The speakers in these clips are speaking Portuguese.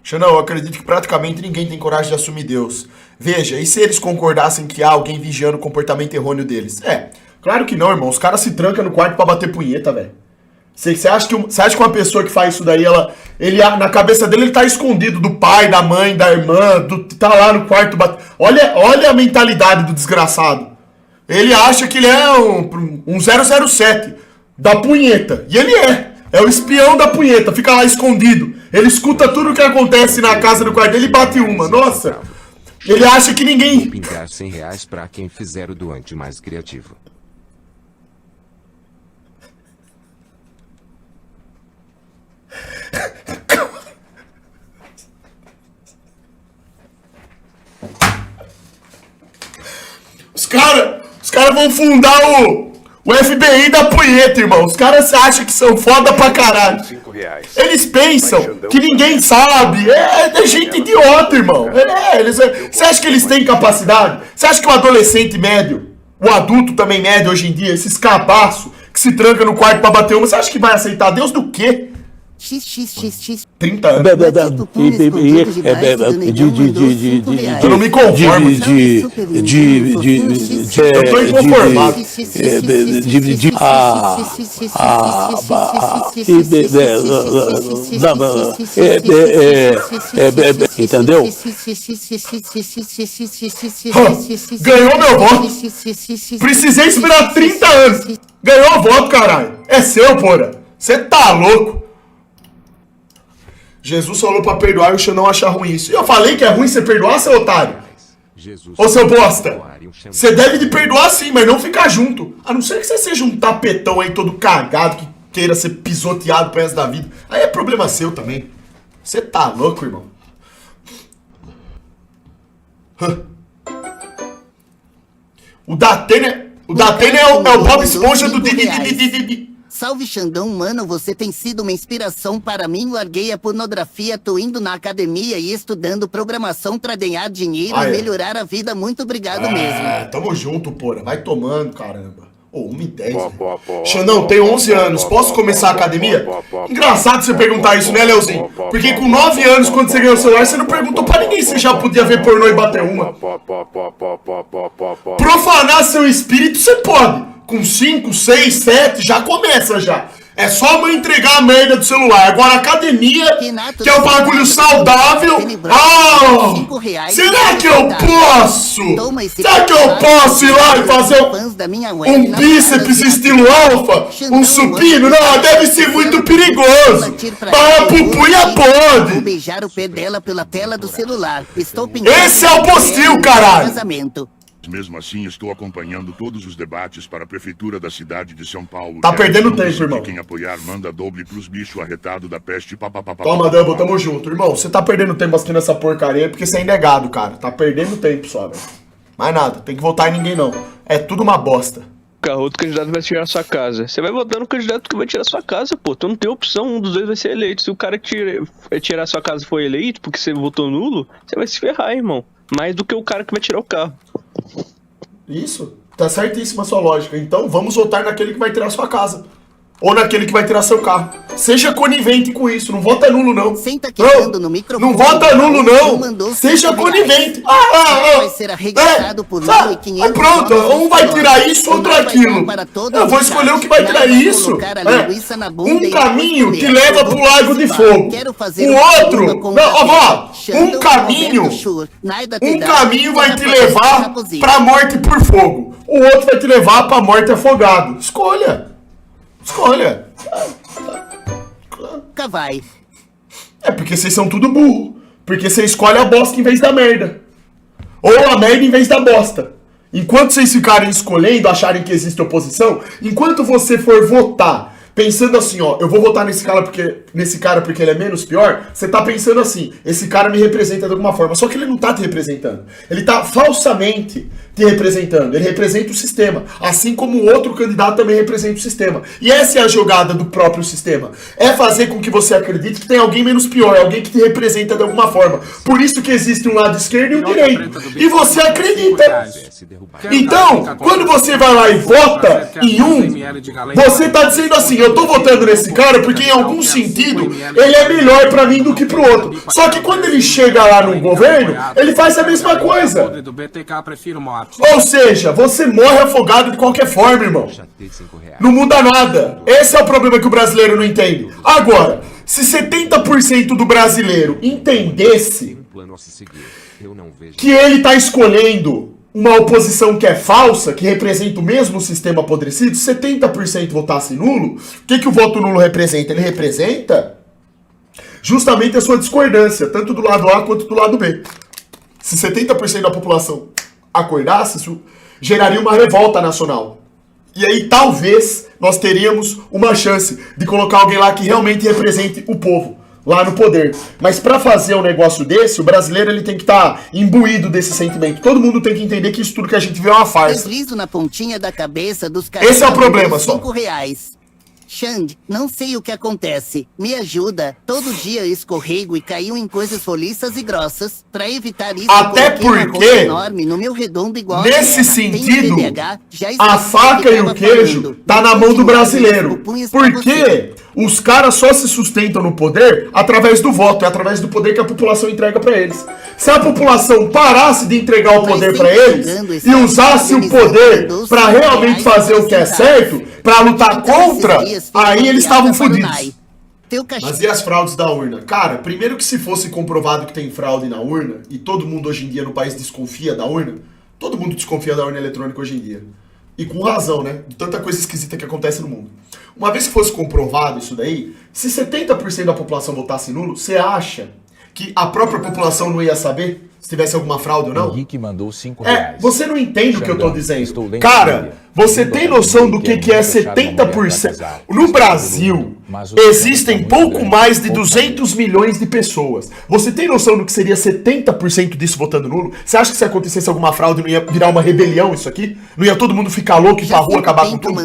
Xandão, eu acredito que praticamente ninguém tem coragem de assumir Deus. Veja, e se eles concordassem que há alguém vigiando o comportamento errôneo deles? Claro que não, irmão. Os caras se trancam no quarto pra bater punheta, velho. Você acha que uma pessoa que faz isso daí, na cabeça dele, ele tá escondido do pai, da mãe, da irmã, tá lá no quarto batendo... Olha a mentalidade do desgraçado. Ele acha que ele é um 007 da punheta. E ele é o espião da punheta, fica lá escondido. Ele escuta tudo o que acontece na casa do quarto dele e bate uma. Nossa! Ele acha que ninguém... Vou pingar R$100 pra quem fizer o doante mais criativo. Os caras vão fundar o FBI da punheta, irmão. Os caras acham que são foda pra caralho. Eles pensam que ninguém sabe. É gente idiota, irmão. Você acha que eles têm capacidade? Você acha que o adolescente médio, o adulto também médio hoje em dia, esses cabaços que se tranca no quarto pra bater uma, você acha que vai aceitar Deus do quê? 30 anos. Eu não me conformo. Eu tô inconformado. Entendeu? Ganhou meu voto. Precisei esperar 30 anos. Ganhou o voto, caralho. É seu, porra. Você tá louco. Jesus falou pra perdoar e o Xandão achar ruim isso. Eu falei que é ruim você perdoar, seu otário? Ô, seu bosta. Você deve de perdoar sim, mas não ficar junto. A não ser que você seja um tapetão aí todo cagado que queira ser pisoteado pro resto da vida. Aí é problema seu também. Você tá louco, irmão? O Datena é o Bob Esponja do Didi. Salve, Xandão, mano, você tem sido uma inspiração para mim. Larguei a pornografia, tô indo na academia e estudando programação pra ganhar dinheiro e melhorar a vida. Muito obrigado mesmo. Tamo junto, porra. Vai tomando, caramba. 1h10. Xandão, tenho 11 anos. Posso começar a academia? Engraçado você perguntar isso, né, Leozinho? Porque com 9 anos, quando você ganhou o celular, você não perguntou pra ninguém se já podia ver pornô e bater uma. Profanar seu espírito, você pode. Com 5, 6, 7, já começa já. É só a mãe entregar a merda do celular. Agora a academia, que é um bagulho saudável. Será que eu posso? Será que eu posso ir lá e fazer um bíceps estilo alfa? Um supino? Não, deve ser muito perigoso. Para a pupunha pode. Beijar o pé dela pela tela do celular. Esse é o postil, caralho. Mesmo assim, estou acompanhando todos os debates para a prefeitura da cidade de São Paulo. Tá perdendo tempo, irmão. Quem apoiar manda doble pros bichos arretados da peste. Toma, Dumbo, tamo junto. Irmão, você tá perdendo tempo assistindo essa porcaria porque você é negado, cara. Tá perdendo tempo só, velho. Mais nada, tem que votar em ninguém não. É tudo uma bosta. Outro candidato vai tirar sua casa. Você vai votar no candidato que vai tirar sua casa, pô. Tu não tem opção, um dos dois vai ser eleito. Se o cara tirar sua casa e for eleito porque você votou nulo, você vai se ferrar, irmão. Mais do que o cara que vai tirar o carro. Isso, tá certíssima a sua lógica. Então vamos votar naquele que vai tirar sua casa. Ou naquele que vai tirar seu carro. Seja conivente com isso, não vota nulo não. Não vota nulo não. Seja conivente. Vai ser arregaçado por 1.500. Pronto, um vai tirar isso, outro aquilo. Eu vou escolher o que vai tirar isso. Um caminho que leva pro Lago de Fogo. O outro, um caminho vai te levar pra morte por fogo. O outro vai te levar pra morte afogado. Escolha. Vai. É porque vocês são tudo burro. Porque você escolhe a bosta em vez da merda. Ou a merda em vez da bosta. Enquanto vocês ficarem escolhendo, acharem que existe oposição, enquanto você for votar pensando assim, ó, eu vou votar nesse cara porque ele é menos pior, você tá pensando assim, esse cara me representa de alguma forma, só que ele não tá te representando. Ele tá falsamente te representando, ele representa o sistema, assim como o outro candidato também representa o sistema. E essa é a jogada do próprio sistema, é fazer com que você acredite que tem alguém menos pior, alguém que te representa de alguma forma. Por isso que existe um lado esquerdo e um direito, e você acredita. Então, quando você vai lá e vota em um, você tá dizendo assim, eu tô votando nesse cara porque em algum sentido ele é melhor pra mim do que pro outro. Só que quando ele chega lá no governo, ele faz a mesma coisa. Ou seja, você morre afogado de qualquer forma, irmão. Não muda nada. Esse é o problema que o brasileiro não entende. Agora, se 70% do brasileiro entendesse que ele tá escolhendo uma oposição que é falsa, que representa o mesmo sistema apodrecido, 70% votasse nulo, o que o voto nulo representa? Ele representa justamente a sua discordância, tanto do lado A quanto do lado B. Se 70% da população acordasse, isso geraria uma revolta nacional. E aí talvez nós teríamos uma chance de colocar alguém lá que realmente represente o povo lá no poder. Mas pra fazer um negócio desse, o brasileiro ele tem que estar imbuído desse sentimento. Todo mundo tem que entender que isso tudo que a gente vê é uma farsa. Deslizo na pontinha da cabeça dos caras. Esse é o problema só. R$5. Xande, não sei o que acontece. Me ajuda. Todo dia eu escorrego e caiu em coisas roliças e grossas. Pra evitar isso, até porque enorme no meu redondo igual nesse sentido, TDAH, a faca e o queijo tá na mão do brasileiro. Porque os caras só se sustentam no poder através do voto, é através do poder que a população entrega pra eles. Se a população parasse de entregar o poder pra eles e usasse o poder pra realmente fazer o que é certo, pra lutar contra, aí eles estavam fodidos. Mas e as fraudes da urna? Cara, primeiro que se fosse comprovado que tem fraude na urna, e todo mundo hoje em dia no país desconfia da urna, todo mundo desconfia da urna eletrônica hoje em dia. E com razão, né? De tanta coisa esquisita que acontece no mundo. Uma vez que fosse comprovado isso daí, se 70% da população votasse nulo, você acha que a própria população não ia saber se tivesse alguma fraude ou não? Henrique mandou R$5. Você não entende o que eu tô dizendo. Cara, você tem noção do que é 70%? No Brasil, existem pouco mais de 200 milhões de pessoas. Você tem noção do que seria 70% disso votando nulo? Você acha que se acontecesse alguma fraude não ia virar uma rebelião isso aqui? Não ia todo mundo ficar louco e ir pra rua acabar com tudo?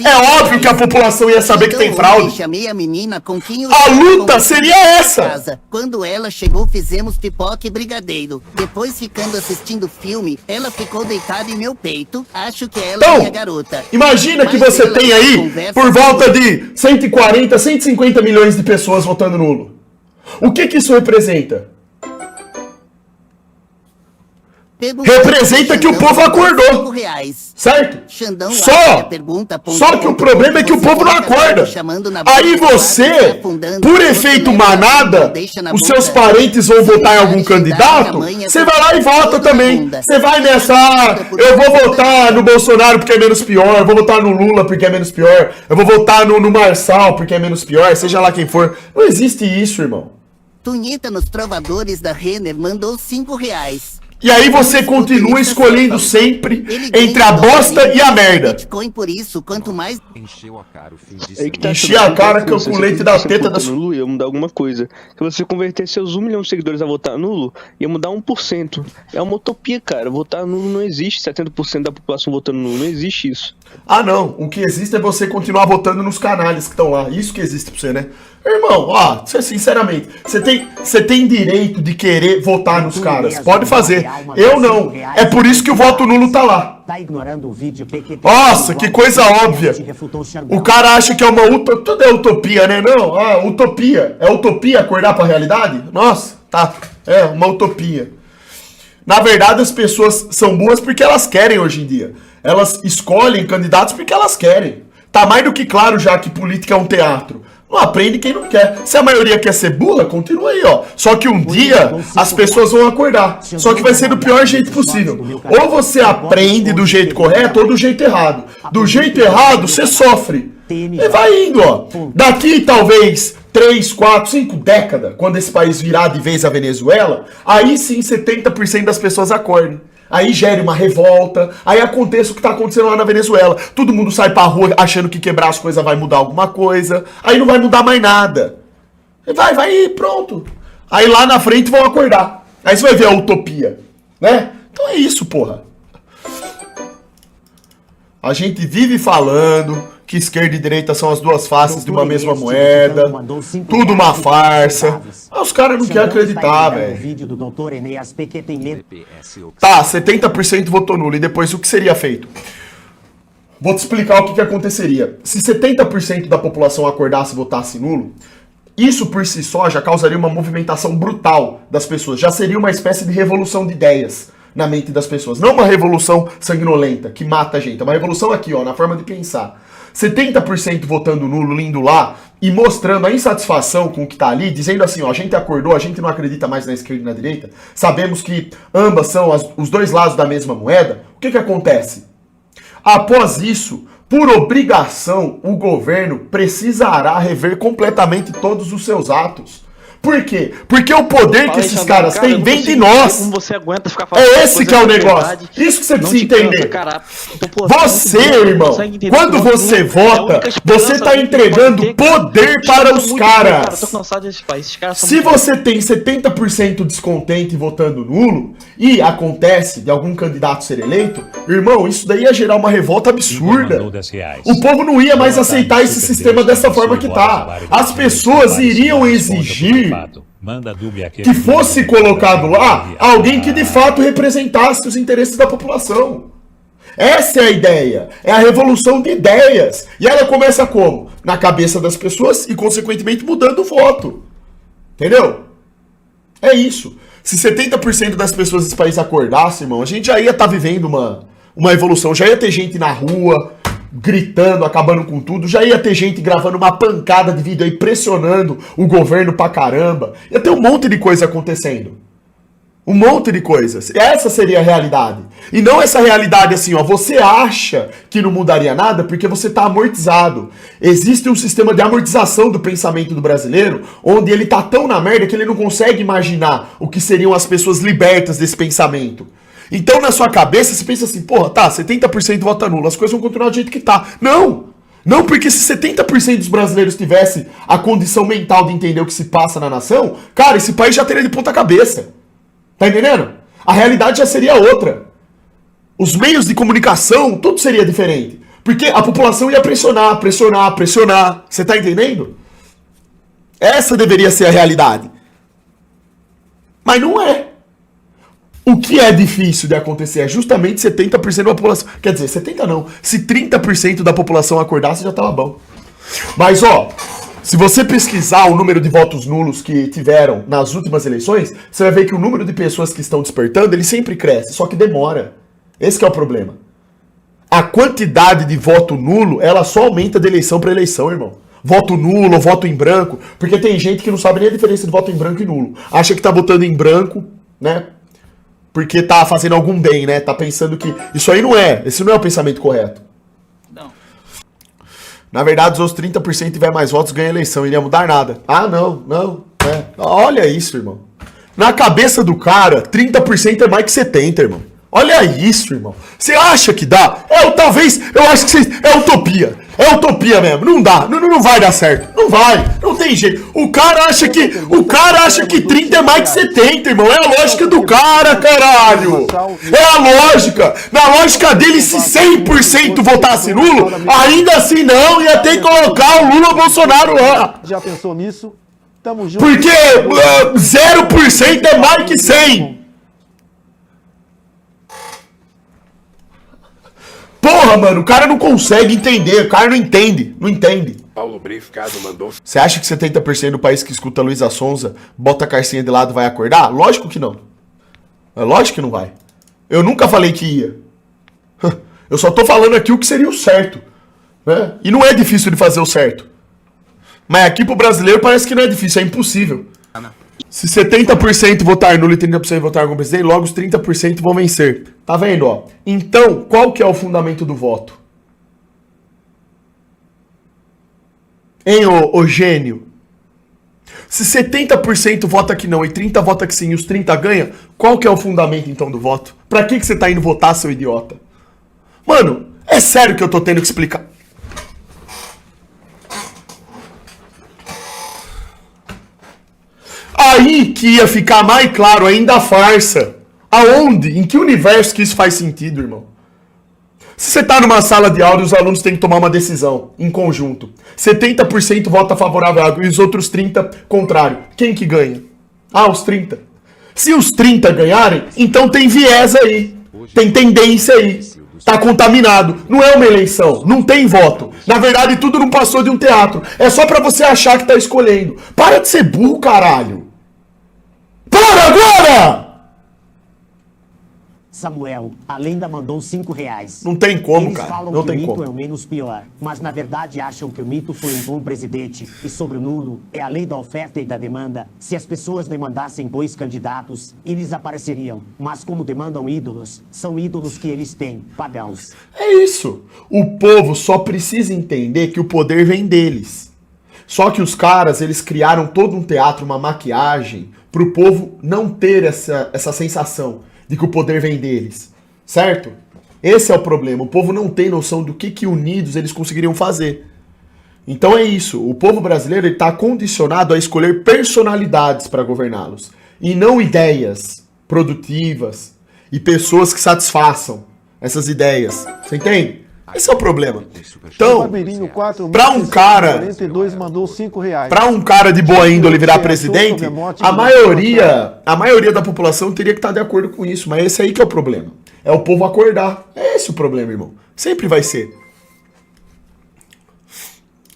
É óbvio que a população ia saber que tem fraude. A luta seria essa. Quando ela chegou, fizemos pipoca e brigadeiro. Depois, ficando assistindo filme, ela ficou deitada em meu peito. Acho que ela é minha garota. Imagina que você tem aí por volta de 140, 150 milhões de pessoas votando nulo. O que isso representa? Representa que o povo acordou, certo? Só que o problema é que o povo não acorda. Aí você, por efeito manada, os seus parentes vão votar em algum candidato, você vai lá e vota também. Você vai nessa, eu vou votar no Bolsonaro porque é menos pior, eu vou votar no Lula porque é menos pior, eu vou votar no Marçal porque é menos pior, seja lá quem for. Não existe isso, irmão. Tunheta nos Trovadores da Renner mandou R$5. E aí você continua escolhendo sempre entre a bosta e a merda. Bitcoin por isso, quanto mais... Encheu a cara o fim de Encher a cara com o leite da teta da nulo ia mudar alguma coisa. Se você converter seus 1 milhão de seguidores a votar nulo, ia mudar 1%. É uma utopia, cara. Votar nulo não existe. 70% da população votando nulo. Não existe isso. Ah, não. O que existe é você continuar votando nos canalhas que estão lá. Isso que existe pra você, né? Irmão, ó, sinceramente, você tem direito de querer votar nos caras. Pode fazer. Eu não. É por isso que o voto nulo tá lá. Nossa, que coisa óbvia. O cara acha que é uma utopia. Tudo é utopia, né? Não, utopia. É utopia acordar pra realidade? Nossa, tá. É uma utopia. Na verdade, as pessoas são boas porque elas querem hoje em dia. Elas escolhem candidatos porque elas querem. Tá mais do que claro já que política é um teatro. Não aprende quem não quer. Se a maioria quer ser burra, continua aí, ó. Só que um dia as pessoas vão acordar. Só que vai ser do pior jeito possível. Ou você aprende do jeito correto ou do jeito errado. Do jeito errado, você sofre. E vai indo, ó. Daqui talvez 3, 4, 5 décadas, quando esse país virar de vez a Venezuela, aí sim 70% das pessoas acordem. Aí gere uma revolta, aí aconteça o que tá acontecendo lá na Venezuela. Todo mundo sai pra rua achando que quebrar as coisas vai mudar alguma coisa. Aí não vai mudar mais nada. Vai, pronto. Aí lá na frente vão acordar. Aí você vai ver a utopia, né? Então é isso, porra. A gente vive falando que esquerda e direita são as duas faces de uma mesma moeda. Tudo uma farsa. Mas os caras não querem acreditar, velho. Tá, 70% votou nulo. E depois o que seria feito? Vou te explicar o que aconteceria. Se 70% da população acordasse e votasse nulo, isso por si só já causaria uma movimentação brutal das pessoas. Já seria uma espécie de revolução de ideias na mente das pessoas. Não uma revolução sanguinolenta, que mata a gente. É uma revolução aqui, ó, na forma de pensar. 70% votando nulo, indo lá e mostrando a insatisfação com o que tá ali, dizendo assim, ó, a gente acordou, a gente não acredita mais na esquerda e na direita, sabemos que ambas são os dois lados da mesma moeda. O que acontece? Após isso, por obrigação, o governo precisará rever completamente todos os seus atos. Por quê? Porque o poder que esses caras têm vem de nós. Como você aguenta ficar falando é esse que é o negócio. Isso que você precisa entender. Você, irmão, quando você vota, você tá entregando poder para os caras. Se você tem 70% descontente votando nulo e acontece de algum candidato ser eleito, irmão, isso daí ia gerar uma revolta absurda. O povo não ia mais aceitar esse sistema dessa forma que tá. As pessoas iriam exigir que fosse colocado lá alguém que de fato representasse os interesses da população. Essa é a ideia. É a revolução de ideias. E ela começa como? Na cabeça das pessoas e, consequentemente, mudando o voto. Entendeu? É isso. Se 70% das pessoas desse país acordassem, irmão, a gente já ia estar vivendo uma evolução. Já ia ter gente na rua gritando, acabando com tudo. Já ia ter gente gravando uma pancada de vídeo aí, pressionando o governo pra caramba. Ia ter um monte de coisa acontecendo. Um monte de coisas. Essa seria a realidade. E não essa realidade assim, ó. Você acha que não mudaria nada porque você tá amortizado. Existe um sistema de amortização do pensamento do brasileiro, onde ele tá tão na merda que ele não consegue imaginar o que seriam as pessoas libertas desse pensamento. Então, na sua cabeça, você pensa assim, porra, tá, 70% vota nulo, as coisas vão continuar do jeito que tá. Não! Não, porque se 70% dos brasileiros tivesse a condição mental de entender o que se passa na nação, cara, esse país já teria de ponta cabeça. Tá entendendo? A realidade já seria outra. Os meios de comunicação, tudo seria diferente. Porque a população ia pressionar. Você tá entendendo? Essa deveria ser a realidade. Mas não é. O que é difícil de acontecer é justamente 70% da população. Quer dizer, 70% não. Se 30% da população acordasse, já tava bom. Mas, ó, se você pesquisar o número de votos nulos que tiveram nas últimas eleições, você vai ver que o número de pessoas que estão despertando, ele sempre cresce, só que demora. Esse que é o problema. A quantidade de voto nulo, ela só aumenta de eleição para eleição, irmão. Voto nulo, voto em branco, porque tem gente que não sabe nem a diferença de voto em branco e nulo. Acha que tá votando em branco, né? Porque tá fazendo algum bem, né? Tá pensando que... Isso aí não é. Esse não é o pensamento correto. Não. Na verdade, os outros 30% tiver mais votos ganha a eleição. Ele ia mudar nada. Ah, não. É. Olha isso, irmão. Na cabeça do cara, 30% é mais que 70%, irmão. Olha isso, irmão. Você acha que dá? Eu acho que é utopia. É utopia mesmo. Não dá. Não vai dar certo. Não vai. Não tem jeito. O cara acha que 30 é mais que 70, irmão. É a lógica do cara, caralho. É a lógica. Na lógica dele, se 100% votasse nulo, ainda assim não ia ter que colocar o Lula Bolsonaro lá. Já pensou nisso? Tamo junto. Porque 0% é mais que 100. Porra, mano, o cara não consegue entender, o cara não entende. Paulo Brificado mandou. Você acha que 70% do país que escuta Luísa Sonza, bota a carcinha de lado e vai acordar? Lógico que não. É lógico que não vai. Eu nunca falei que ia. Eu só tô falando aqui o que seria o certo. Né? E não é difícil de fazer o certo. Mas aqui pro brasileiro parece que não é difícil, é impossível. Se 70% votar nulo e 30% votar algum presidente, logo os 30% vão vencer. Tá vendo, ó? Então, qual que é o fundamento do voto? Hein, ô gênio? Se 70% vota que não e 30% vota que sim e os 30% ganha, qual que é o fundamento, então, do voto? Pra que você tá indo votar, seu idiota? Mano, é sério que eu tô tendo que explicar. Aí que ia ficar mais claro ainda a farsa. Aonde? Em que universo que isso faz sentido, irmão? Se você tá numa sala de aula e os alunos têm que tomar uma decisão em conjunto, 70% vota favorável e os outros 30% contrário. Quem que ganha? Ah, os 30%. Se os 30% ganharem, então tem viés aí. Tem tendência aí. Tá contaminado. Não é uma eleição. Não tem voto. Na verdade, tudo não passou de um teatro. É só pra você achar que tá escolhendo. Para de ser burro, caralho. Para agora! Samuel, a lenda mandou R$5. Não tem como, Eles cara. falam Não que tem o Mito como. é o menos pior, mas na verdade acham que o Mito foi um bom presidente. E sobre o nulo, é a lei da oferta e da demanda. Se as pessoas demandassem bons candidatos, eles apareceriam. Mas como demandam ídolos, são ídolos que eles têm, pagãos. É isso. O povo só precisa entender que o poder vem deles. Só que os caras, eles criaram todo um teatro, uma maquiagem, pro povo não ter essa sensação de que o poder vem deles, certo? Esse é o problema, o povo não tem noção do que unidos eles conseguiriam fazer. Então é isso, o povo brasileiro está condicionado a escolher personalidades para governá-los, e não ideias produtivas e pessoas que satisfaçam essas ideias, você entende? Esse é o problema. Então, Barbeirinho 4, pra um cara 42 mandou R$5. para um cara de boa índole virar presidente, a maioria da população teria que estar de acordo com isso, mas esse aí que é o problema. É o povo acordar. É esse o problema, irmão. Sempre vai ser.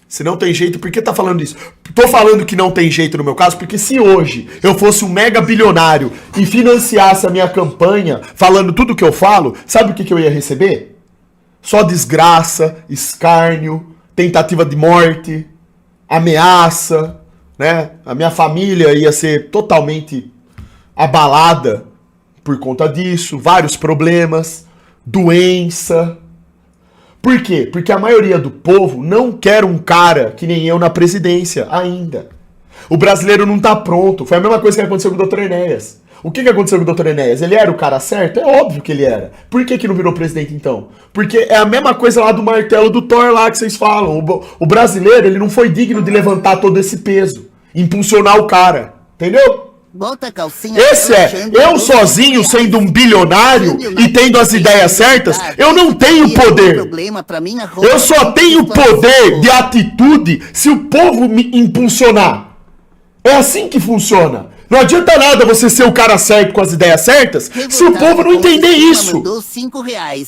Se não tem jeito, por que tá falando isso? Tô falando que não tem jeito no meu caso, porque se hoje eu fosse um mega bilionário e financiasse a minha campanha falando tudo que eu falo, sabe o que eu ia receber? Só desgraça, escárnio, tentativa de morte, ameaça, né? A minha família ia ser totalmente abalada por conta disso, vários problemas, doença. Por quê? Porque a maioria do povo não quer um cara que nem eu na presidência ainda. O brasileiro não tá pronto. Foi a mesma coisa que aconteceu com o Dr. Enéas. O que aconteceu com o Dr. Enéas? Ele era o cara certo? É óbvio que ele era. Por que não virou presidente então? Porque é a mesma coisa lá do martelo do Thor lá que vocês falam. O brasileiro, ele não foi digno de levantar todo esse peso. Impulsionar o cara. Entendeu? Bota a calcinha. Esse é, eu sozinho sendo um bilionário e tendo as ideias certas, eu não tenho poder. Eu só tenho poder de atitude se o povo me impulsionar. É assim que funciona. Não adianta nada você ser o cara certo com as ideias certas se o povo não entender isso. Mandou R$5.